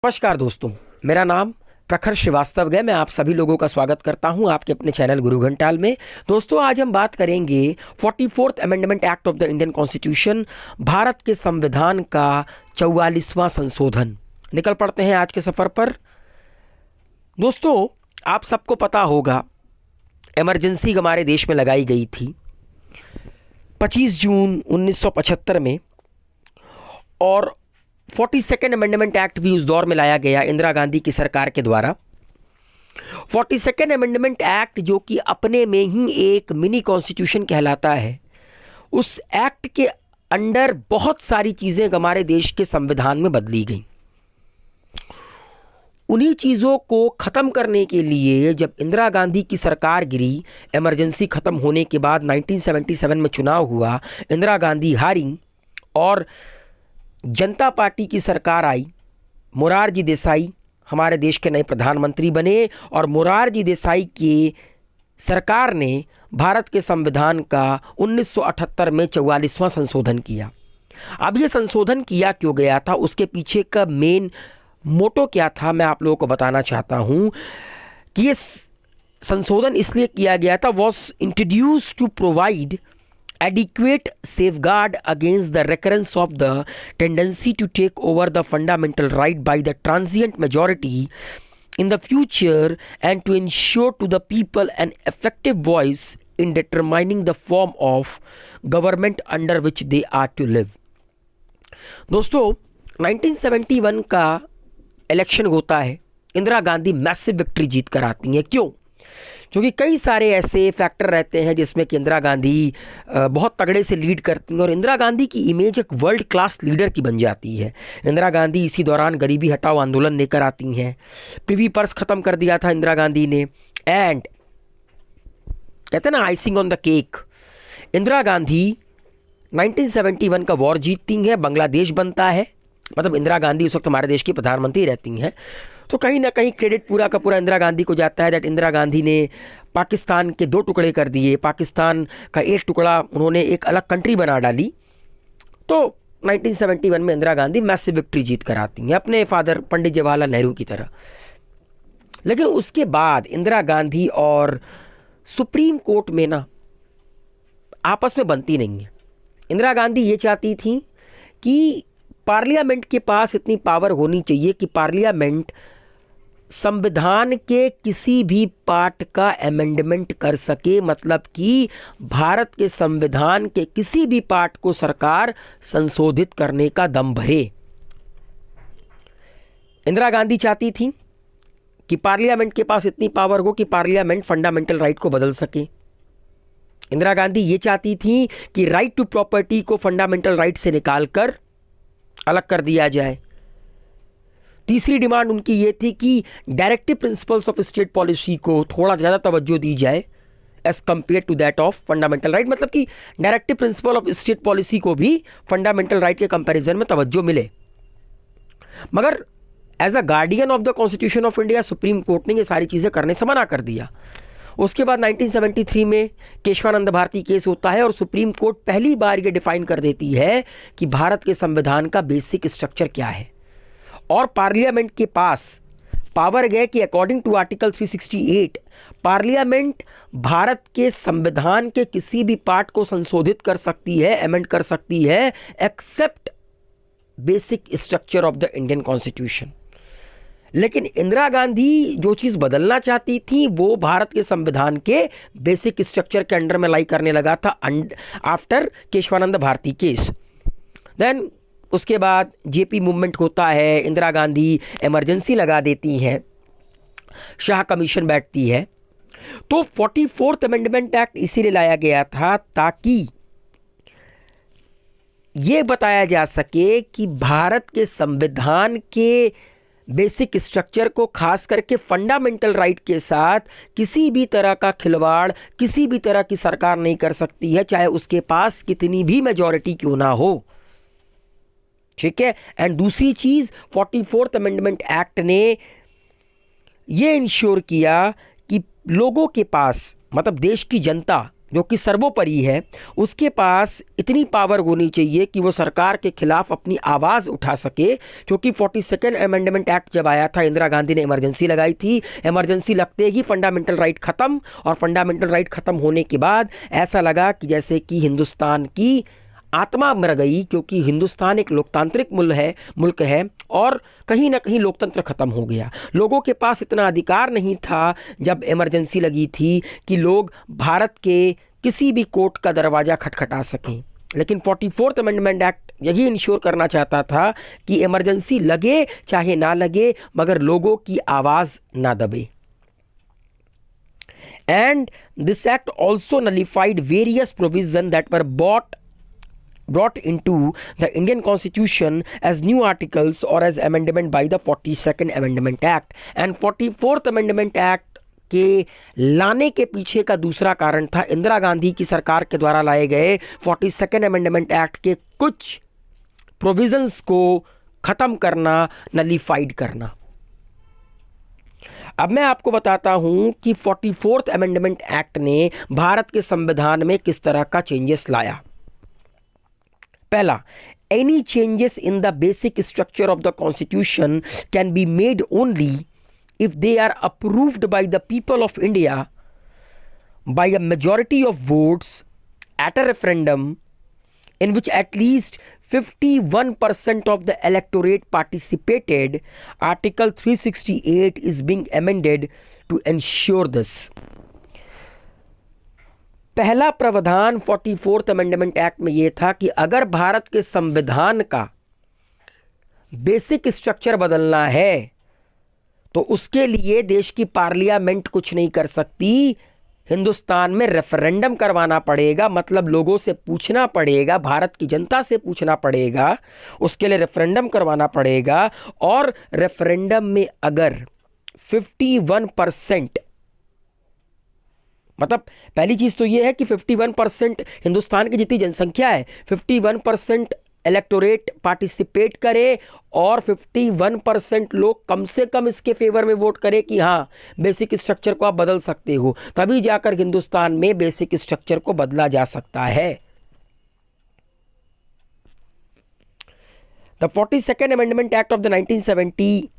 नमस्कार दोस्तों, मेरा नाम प्रखर श्रीवास्तव है। मैं आप सभी लोगों का स्वागत करता हूं आपके अपने चैनल गुरु घंटाल में। दोस्तों, आज हम बात करेंगे 44th amendment act of the Indian constitution, Bharat के संविधान का 44वां संशोधन। निकल पड़ते हैं आज के सफ़र पर। दोस्तों, आप सबको पता होगा इमरजेंसी हमारे देश में लगाई गई थी 25 जून 1975 में, और 42nd अमेंडमेंट एक्ट भी उस दौर में लाया गया इंदिरा गांधी की सरकार के द्वारा। 42nd अमेंडमेंट एक्ट, जो कि अपने में ही एक मिनी कॉन्स्टिट्यूशन कहलाता है, उस एक्ट के अंडर बहुत सारी चीज़ें हमारे देश के संविधान में बदली गई। उन्हीं चीज़ों को ख़त्म करने के लिए जब इंदिरा गांधी की सरकार गिरी, इमरजेंसी ख़त्म होने के बाद 1977 में चुनाव हुआ, इंदिरा गांधी हारी और जनता पार्टी की सरकार आई। मोरारजी देसाई हमारे देश के नए प्रधानमंत्री बने और मोरारजी देसाई की सरकार ने भारत के संविधान का 1978 में 44वां संशोधन किया। अब ये संशोधन किया क्यों गया था, उसके पीछे का मेन मोटो क्या था, मैं आप लोगों को बताना चाहता हूँ कि ये संशोधन इसलिए किया गया था, was introduce to provide adequate safeguard against the recurrence of the tendency to take over the fundamental right by the transient majority in the future, and to ensure to the people an effective voice in determining the form of government under which they are to live. दोस्तों, 1971 का election होता है, Indira Gandhi massive victory जीत कर आती हैं। क्यों? क्योंकि कई सारे ऐसे फैक्टर रहते हैं जिसमें कि इंदिरा गांधी बहुत तगड़े से लीड करती हैं और इंदिरा गांधी की इमेज एक वर्ल्ड क्लास लीडर की बन जाती है। इंदिरा गांधी इसी दौरान गरीबी हटाओ आंदोलन लेकर आती हैं, प्रिवी पर्स ख़त्म कर दिया था इंदिरा गांधी ने, एंड कहते हैं ना icing on the cake, Indira Gandhi 1971 का वॉर जीतती हैं, बांग्लादेश बनता है। मतलब इंदिरा गांधी उस वक्त हमारे देश की प्रधानमंत्री रहती हैं, तो कहीं ना कहीं क्रेडिट पूरा का पूरा इंदिरा गांधी को जाता है दैट इंदिरा गांधी ने पाकिस्तान के 2 टुकड़े कर दिए, पाकिस्तान का एक टुकड़ा उन्होंने एक अलग कंट्री बना डाली। तो 1971 में इंदिरा गांधी मैसिव विक्ट्री जीत कर आती हैं अपने फादर पंडित जवाहरलाल नेहरू की तरह। लेकिन उसके बाद इंदिरा गांधी और सुप्रीम कोर्ट में ना आपस में बनती नहीं है। इंदिरा गांधी ये चाहती थी कि पार्लियामेंट के पास इतनी पावर होनी चाहिए कि पार्लियामेंट संविधान के किसी भी पार्ट का अमेंडमेंट कर सके, मतलब कि भारत के संविधान के किसी भी पार्ट को सरकार संशोधित करने का दम भरे। इंदिरा गांधी चाहती थी कि पार्लियामेंट के पास इतनी पावर हो कि पार्लियामेंट फंडामेंटल राइट को बदल सके। इंदिरा गांधी ये चाहती थी कि राइट टू प्रॉपर्टी को फंडामेंटल राइट से निकालकर अलग कर दिया जाए। तीसरी डिमांड उनकी ये थी कि directive principles of state policy को थोड़ा ज़्यादा तवज्जो दी जाए as compare to that of fundamental right, मतलब कि directive principle of state policy को भी फंडामेंटल राइट के कंपैरिजन में तवज्जो मिले। मगर as a guardian of the constitution of India supreme court ने ये सारी चीज़ें करने से मना कर दिया। उसके बाद 1973 में केशवानंद भारती केस होता है और सुप्रीम कोर्ट पहली बार ये डिफाइन कर देती है कि भारत के संविधान का बेसिक स्ट्रक्चर क्या है, और पार्लियामेंट के पास पावर गए कि according to article 368 parliament Bharat के संविधान के किसी भी पार्ट को संशोधित कर सकती है, अमेंड कर सकती है, except basic structure of the Indian constitution. लेकिन इंदिरा गांधी जो चीज़ बदलना चाहती थी वो भारत के संविधान के बेसिक स्ट्रक्चर के अंडर में लाई करने लगा था after Keshavananda Bharati case. Then उसके बाद जेपी मूवमेंट होता है, इंदिरा गांधी इमरजेंसी लगा देती हैं, शाह कमीशन बैठती है। तो 44th अमेंडमेंट एक्ट इसीलिए लाया गया था ताकि ये बताया जा सके कि भारत के संविधान के बेसिक स्ट्रक्चर को खास करके फंडामेंटल राइट के साथ किसी भी तरह का खिलवाड़ किसी भी तरह की सरकार नहीं कर सकती है, चाहे उसके पास कितनी भी मेजॉरिटी क्यों ना हो। ठीक है। एंड दूसरी चीज 44th अमेंडमेंट एक्ट ने ये इंश्योर किया कि लोगों के पास, मतलब देश की जनता जो कि सर्वोपरि है, उसके पास इतनी पावर होनी चाहिए कि वो सरकार के खिलाफ अपनी आवाज़ उठा सके। क्योंकि 42nd अमेंडमेंट एक्ट जब आया था, इंदिरा गांधी ने इमरजेंसी लगाई थी। इमरजेंसी लगते ही फंडामेंटल राइट ख़त्म, और फंडामेंटल राइट ख़त्म होने के बाद ऐसा लगा कि जैसे कि हिंदुस्तान की आत्मा मर गई, क्योंकि हिंदुस्तान एक लोकतांत्रिक मुल्क है और कहीं ना कहीं लोकतंत्र खत्म हो गया। लोगों के पास इतना अधिकार नहीं था जब इमरजेंसी लगी थी कि लोग भारत के किसी भी कोर्ट का दरवाज़ा खटखटा सकें। लेकिन 44th अमेंडमेंट एक्ट यही इंश्योर करना चाहता था कि इमरजेंसी लगे चाहे ना लगे, मगर लोगों की आवाज़ ना दबे। And this act also nullified various provision that were brought into the Indian Constitution as new articles or as amendment by the 42nd Amendment Act. And 44th Amendment Act के लाने के पीछे का दूसरा कारण था इंदिरा गांधी की सरकार के द्वारा लाए गए 42nd Amendment Act के कुछ प्रोविजंस को ख़त्म करना, नलिफाइड करना। अब मैं आपको बताता हूं कि 44th अमेंडमेंट एक्ट ने भारत के संविधान में किस तरह का चेंजेस लाया। पहला, any changes in the basic structure of the constitution can be made only if they are approved by the people of India by a majority of votes at a referendum in which at least 51% of the electorate participated. Article 368 is being amended to ensure this. पहला प्रावधान 44th amendment act में यह था कि अगर भारत के संविधान का बेसिक स्ट्रक्चर बदलना है तो उसके लिए देश की पार्लियामेंट कुछ नहीं कर सकती। हिंदुस्तान में रेफरेंडम करवाना पड़ेगा, मतलब लोगों से पूछना पड़ेगा, भारत की जनता से पूछना पड़ेगा, उसके लिए रेफरेंडम करवाना पड़ेगा। और रेफरेंडम में अगर 51%, मतलब पहली चीज़ तो ये है कि 51% हिंदुस्तान की जितनी जनसंख्या है 51% इलेक्टोरेट पार्टिसिपेट करे और 51% लोग कम से कम इसके फेवर में वोट करे कि हाँ बेसिक स्ट्रक्चर को आप बदल सकते हो, तभी जाकर हिंदुस्तान में बेसिक स्ट्रक्चर को बदला जा सकता है। The 42nd amendment act of the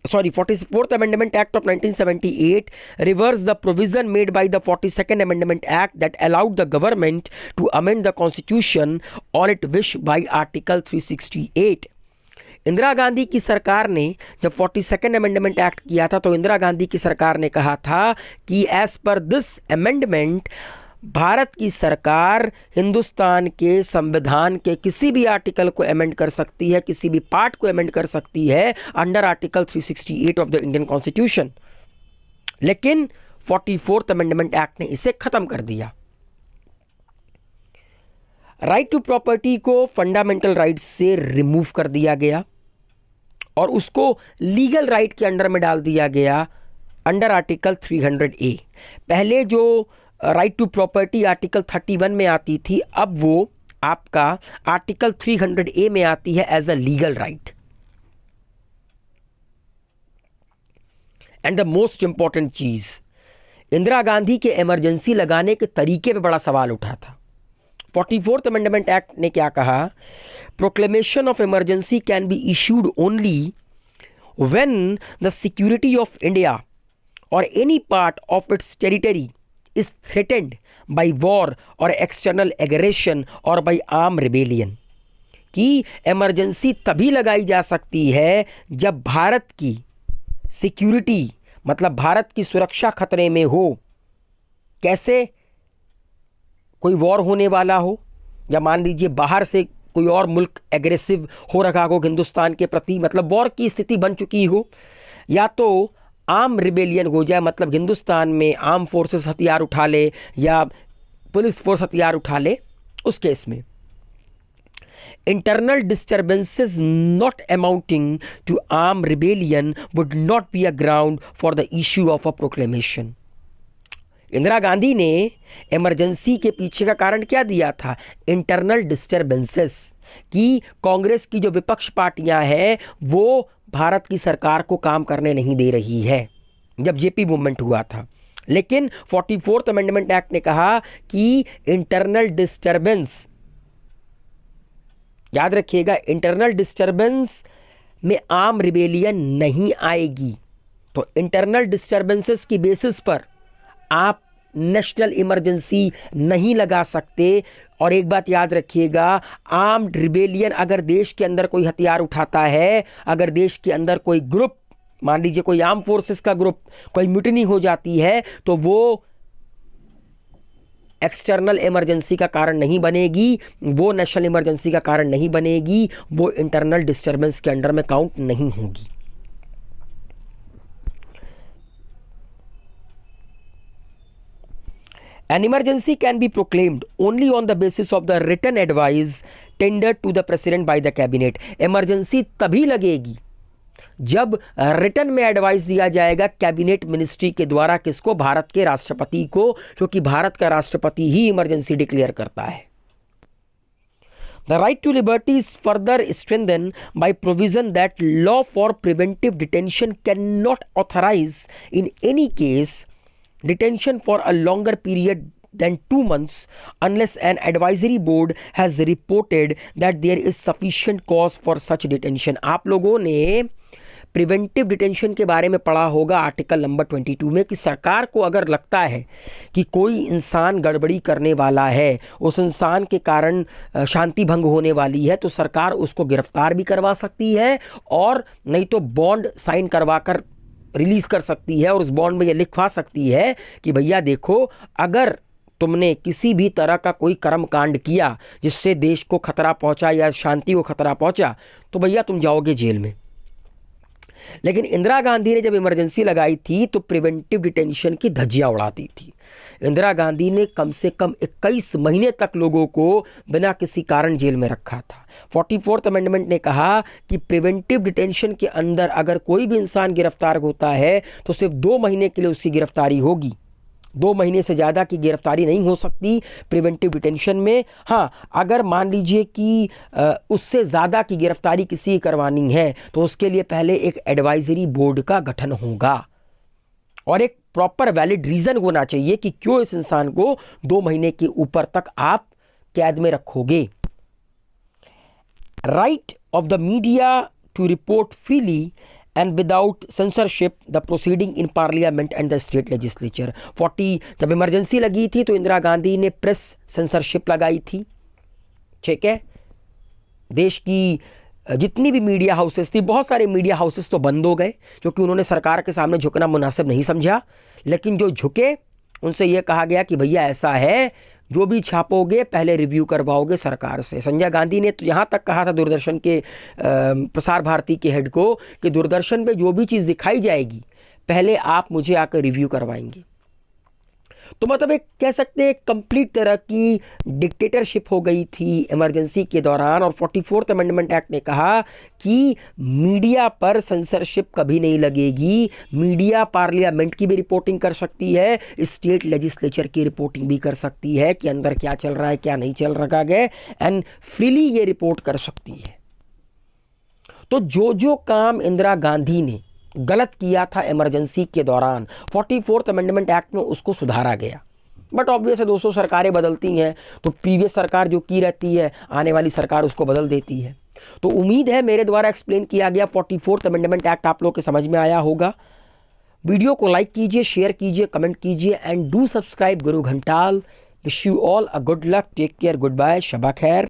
44th Amendment Act of 1978 reversed the provision made by the 42nd Amendment Act that allowed the government to amend the constitution on its wish by Article 368. Indira Gandhi की सरकार ने जब 42nd amendment act किया था तो इंदिरा गांधी की सरकार ने कहा था कि as per this amendment Bharat की सरकार हिंदुस्तान के संविधान के किसी भी आर्टिकल को अमेंड कर सकती है, किसी भी पार्ट को अमेंड कर सकती है under article 368 of the Indian constitution. लेकिन 44th अमेंडमेंट एक्ट ने इसे खत्म कर दिया। राइट टू प्रॉपर्टी को फंडामेंटल राइट से रिमूव कर दिया गया और उसको लीगल राइट के अंडर में डाल दिया गया अंडर आर्टिकल 300A। पहले जो राइट टू प्रॉपर्टी आर्टिकल 31 में आती थी, अब वो आपका आर्टिकल 300A में आती है as a legal right. And the most important चीज, इंदिरा गांधी के इमरजेंसी लगाने के तरीके पे बड़ा सवाल उठा था। 44th अमेंडमेंट एक्ट ने क्या कहा? Proclamation of emergency can be issued only when the security of India और any part of its territory is threatened by war or external aggression or by armed rebellion। कि emergency तभी लगाई जा सकती है जब भारत की सिक्योरिटी, मतलब भारत की सुरक्षा खतरे में हो। कैसे? कोई वॉर होने वाला हो, या मान लीजिए बाहर से कोई और मुल्क एग्रेसिव हो रखा हो हिंदुस्तान के प्रति, मतलब वॉर की स्थिति बन चुकी हो, या तो आर्म रिबेलियन हो जाए, मतलब हिंदुस्तान में आर्म फोर्सेस हथियार उठा ले या पुलिस फोर्स हथियार उठा ले। उस केस में internal disturbances not amounting to arm rebellion would not be a ground for the issue of a proclamation. Indira Gandhi ने इमरजेंसी के पीछे का कारण क्या दिया था? इंटरनल डिस्टर्बेंसेस, कि कांग्रेस की जो विपक्ष पार्टियां हैं वो भारत की सरकार को काम करने नहीं दे रही है। जब जेपी मूवमेंट हुआ था, लेकिन 44th अमेंडमेंट एक्ट ने कहा कि इंटरनल डिस्टरबेंस, याद रखिएगा, इंटरनल डिस्टरबेंस में आर्म रिबेलियन नहीं आएगी। तो इंटरनल डिस्टरबेंसेस की बेसिस पर आप नेशनल इमरजेंसी नहीं लगा सकते। और एक बात याद रखिएगा, आर्म्ड रिबेलियन अगर देश के अंदर कोई हथियार उठाता है, अगर देश के अंदर कोई ग्रुप, मान लीजिए कोई आर्म फोर्सेस का ग्रुप, कोई म्यूटिनी हो जाती है, तो वो एक्सटर्नल इमरजेंसी का कारण नहीं बनेगी, वो नेशनल इमरजेंसी का कारण नहीं बनेगी, वो इंटरनल डिस्टर्बेंस के अंडर में काउंट नहीं होगी। An emergency can be proclaimed only on the basis of the written advice tendered to the president by the cabinet. Emergency तभी लगेगी जब रिटर्न में एडवाइस दिया जाएगा कैबिनेट मिनिस्ट्री के द्वारा, किसको? भारत के राष्ट्रपति को, क्योंकि भारत का राष्ट्रपति ही इमरजेंसी डिक्लेयर करता है। The right to liberty is further strengthened by provision that law for preventive detention cannot authorize in any case detention for a longer period than 2 months unless an advisory board has reported that there is sufficient cause for such detention. आप लोगों ने preventive detention के बारे में पढ़ा होगा article number 22 में, कि सरकार को अगर लगता है कि कोई इंसान गड़बड़ी करने वाला है, उस इंसान के कारण शांति भंग होने वाली है, तो सरकार उसको गिरफ्तार भी करवा सकती है और नहीं तो बॉन्ड साइन करवा कर रिलीज कर सकती है। और उस बॉन्ड में ये लिखवा सकती है कि भैया देखो, अगर तुमने किसी भी तरह का कोई कर्म कांड किया जिससे देश को खतरा पहुंचा या शांति को खतरा पहुंचा, तो भैया तुम जाओगे जेल में। लेकिन इंदिरा गांधी ने जब इमरजेंसी लगाई थी तो प्रिवेंटिव डिटेंशन की धज्जियां उड़ाती थी। इंदिरा गांधी ने कम से कम 21 महीने तक लोगों को बिना किसी कारण जेल में रखा था। 44th अमेंडमेंट ने कहा कि प्रिवेंटिव डिटेंशन के अंदर अगर कोई भी इंसान गिरफ्तार होता है तो सिर्फ 2 महीने के लिए उसकी गिरफ्तारी होगी, 2 महीने से ज़्यादा की गिरफ्तारी नहीं हो सकती प्रिवेंटिव डिटेंशन में। हाँ, अगर मान लीजिए कि उससे ज़्यादा की गिरफ्तारी किसी की करवानी है तो उसके लिए पहले एक एडवाइजरी बोर्ड का गठन होगा और एक प्रॉपर वैलिड रीज़न होना चाहिए कि क्यों इस इंसान को 2 महीने के ऊपर तक आप कैद में रखोगे। Right of the media to report freely and without censorship the proceeding in parliament and the state legislature. 40 जब इमरजेंसी लगी थी तो इंदिरा गांधी ने प्रेस सेंसरशिप लगाई थी, ठीक है। देश की जितनी भी मीडिया हाउसेस थी, बहुत सारे मीडिया हाउसेस तो बंद हो गए क्योंकि उन्होंने सरकार के सामने झुकना मुनासिब नहीं समझा। लेकिन जो झुके उनसे यह कहा गया कि भैया ऐसा है, जो भी छापोगे पहले रिव्यू करवाओगे सरकार से। संजय गांधी ने तो यहाँ तक कहा था दूरदर्शन के प्रसार भारती के हेड को कि दूरदर्शन पे जो भी चीज़ दिखाई जाएगी पहले आप मुझे आकर रिव्यू करवाएंगे। तो मतलब एक कह सकते हैं कंप्लीट तरह की डिक्टेटरशिप हो गई थी इमरजेंसी के दौरान। और 44th अमेंडमेंट एक्ट ने कहा कि मीडिया पर सेंसरशिप कभी नहीं लगेगी। मीडिया पार्लियामेंट की भी रिपोर्टिंग कर सकती है, स्टेट लेजिस्लेचर की रिपोर्टिंग भी कर सकती है कि अंदर क्या चल रहा है क्या नहीं चल रखा गया, एंड फ्रीली ये रिपोर्ट कर सकती है। तो जो काम इंदिरा गांधी ने गलत किया था इमरजेंसी के दौरान 44th अमेंडमेंट एक्ट में उसको सुधारा गया। बट ऑब्वियस है दोस्तों, सरकारें बदलती हैं तो प्रीवियस सरकार जो की रहती है आने वाली सरकार उसको बदल देती है। तो उम्मीद है मेरे द्वारा एक्सप्लेन किया गया 44th अमेंडमेंट एक्ट आप लोग के समझ में आया होगा। वीडियो को लाइक कीजिए, शेयर कीजिए, कमेंट कीजिए and do subscribe Guru Ghantal. Wish you all a good luck, take care, goodbye, शबा खैर।